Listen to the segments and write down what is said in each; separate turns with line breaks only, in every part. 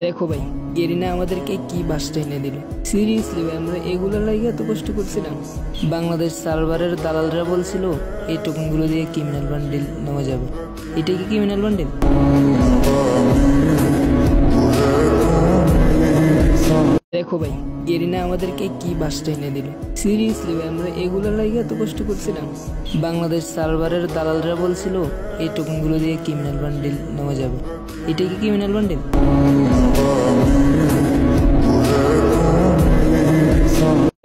দেখো ভাই, গেরিনা আমাদেরকে কি বাসটা এনে দিল। সিরিয়াসলি ভাই, আমরা এগুলোর লাগে এত কষ্ট করছিলাম। বাংলাদেশ সার্ভারের দালালরা বলছিল এই টোকেনগুলো দিয়ে ক্রিমিনাল বান্ডিল নেওয়া যাবে। এটা কি ক্রিমিনাল বান্ডিল? দেখো ভাই, গেরিনা আমাদেরকে কি বাসটা এনে দিল। সিরিয়াসলি ভাই, আমরা এগুলোর লাগে এত কষ্ট করছিলাম। বাংলাদেশ সার্ভারের দালালরা বলছিল এই টোকেনগুলো দিয়ে ক্রিমিনাল বান্ডিল নেওয়া যাবে। এটা কি ক্রিমিনাল বান্ডিল?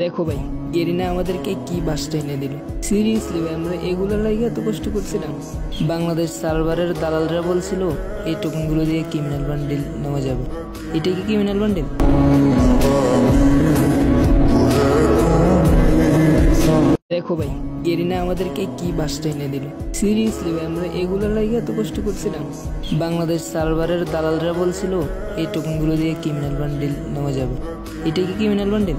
দেখো ভাই, গেরিনা আমাদেরকে কি বাসটা এনে দিল। সিরিয়াসলি ভাই, আমরা এগুলোর লাগে এত কষ্ট করছিলাম। বাংলাদেশ সার্ভারের দালালরা বলছিল এই টোকেনগুলো দিয়ে ক্রিমিনাল বান্ডিল নেওয়া যাবে। এটা কি ক্রিমিনাল বান্ডিল? দেখো ভাই, গেরিনা আমাদেরকে কি বাসটা এনে দিল। সিরিয়াসলি ভাই, আমরা এগুলোর লাগে এত কষ্ট করছিলাম। বাংলাদেশ সার্ভারের দালালরা বলছিল এই টোকেনগুলো দিয়ে ক্রিমিনাল বান্ডিল নেওয়া যাবে। এটা কি ক্রিমিনাল বান্ডিল?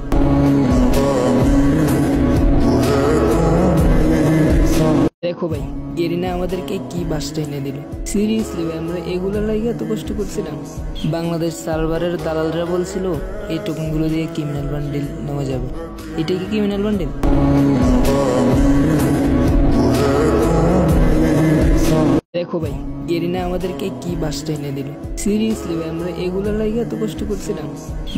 দেখো ভাই, গেরিনা আমাদেরকে কি বাসটা এনে দিল। সিরিয়াসলি ভাই, আমরা এগুলোর লাগে এত কষ্ট করছিলাম। বাংলাদেশ সার্ভারের দালালরা বলছিল এই টোকেনগুলো দিয়ে ক্রিমিনাল বান্ডিল নেওয়া যাবে। এটা কি ক্রিমিনাল বান্ডিল? দেখো ভাই, গেরিনা আমাদেরকে কি বাসটা এনে দিল। সিরিয়াসলি ভাই, আমরা এগুলোর লাগে এত কষ্ট করছিলাম।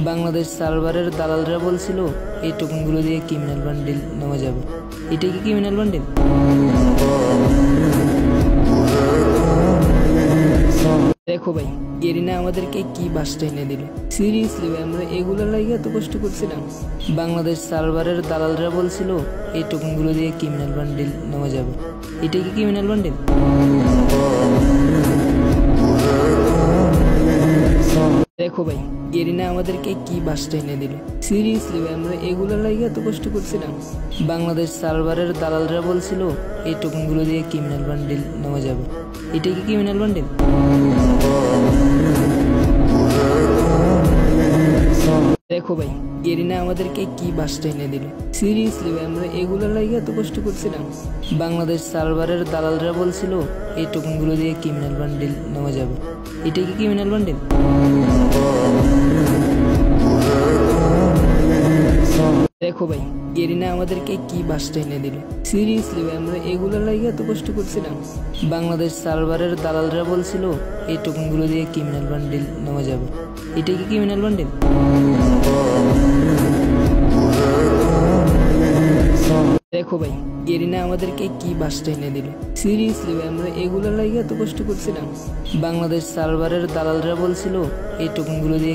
বাংলাদেশ সার্ভারের দালালরা বলছিল এই টোকেনগুলো দিয়ে ক্রিমিনাল বান্ডিল নেওয়া যাবে। এটা কি ক্রিমিনাল বান্ডিল? দেখো ভাই, গেরিনা আমাদেরকে কি বাসটা এনে দিল। সিরিয়াসলি ভাই, আমরা এগুলোর লাগে এত কষ্ট করছিলাম। বাংলাদেশ সার্ভারের দালালরা বলছিল এই টোকেনগুলো দিয়ে ক্রিমিনাল বান্ডিল নেওয়া যাবে। এটা কি ক্রিমিনাল বান্ডিল? দেখো ভাই, গেরিনা আমাদেরকে কি বাসটা এনে দিল। সিরিয়াসলি ভাই, আমরা এগুলোর লাগে এত কষ্ট করছিলাম। বাংলাদেশ সার্ভারের দালালরা বলছিল এই টোকেনগুলো দিয়ে ক্রিমিনাল বান্ডিল নেওয়া যাবে। এটা কি ক্রিমিনাল বান্ডিল? দেখো ভাই, গেরিনা আমাদেরকে কি বাসটা এনে দিল। সিরিয়াসলি ভাই, আমরা এগুলোর লাগে এত কষ্ট করছিলাম। বাংলাদেশ সার্ভারের দালালরা বলছিল এই টোকেনগুলো দিয়ে ক্রিমিনাল বান্ডিল নেওয়া যাবে। এটা কি ক্রিমিনাল বান্ডিল? দেখো ভাই, গেরিনা আমাদেরকে কি বাসটা এনে দিল। সিরিয়াসলি ভাই, আমরা এগুলোর লাগে এত কষ্ট করছিলাম। বাংলাদেশ সার্ভারের দালালরা বলছিল এই টোকেনগুলো দিয়ে ক্রিমিনাল বান্ডিল নেওয়া যাবে। এটা কি ক্রিমিনাল বান্ডিল? দেখো ভাই, গেরিনা আমাদেরকে কি বাসটা এনে দিল। সিরিয়াসলি ভাই, আমরা এগুলোর লাগে এত কষ্ট করছিলাম। বাংলাদেশ সার্ভারের দালালরা বলছিল এই টোকেনগুলো দিয়ে